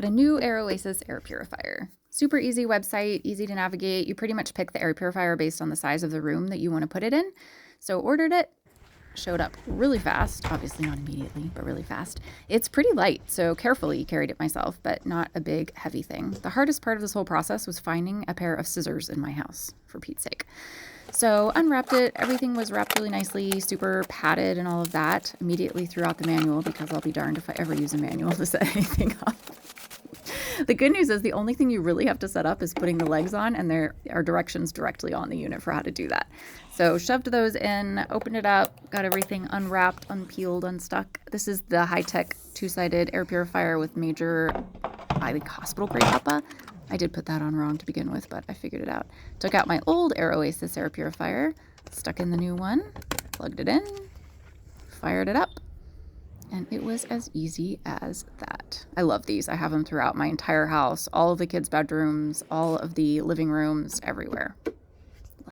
Got a new Oasis air purifier. Super easy website, easy to navigate. You pretty much pick the air purifier based on the size of the room that you want to put it in. So ordered it, showed up really fast, obviously not immediately, but really fast. It's pretty light, so carefully carried it myself, but not a big, heavy thing. The hardest part of this whole process was finding a pair of scissors in my house, for Pete's sake. So unwrapped it, everything was wrapped really nicely, super padded and all of that. Immediately threw out the manual because I'll be darned if I ever use a manual to set anything up. The good news is the only thing you really have to set up is putting the legs on, and there are directions directly on the unit for how to do that. So shoved those in, opened it up, got everything unwrapped, unpeeled, unstuck. This is the high-tech two-sided air purifier with major, I think, hospital-grade HEPA. I did put that on wrong to begin with, but I figured it out. Took out my old Oasis air purifier, stuck in the new one, plugged it in, fired it up. And it was as easy as that. I love these. I have them throughout my entire house, all of the kids' bedrooms, all of the living rooms, everywhere.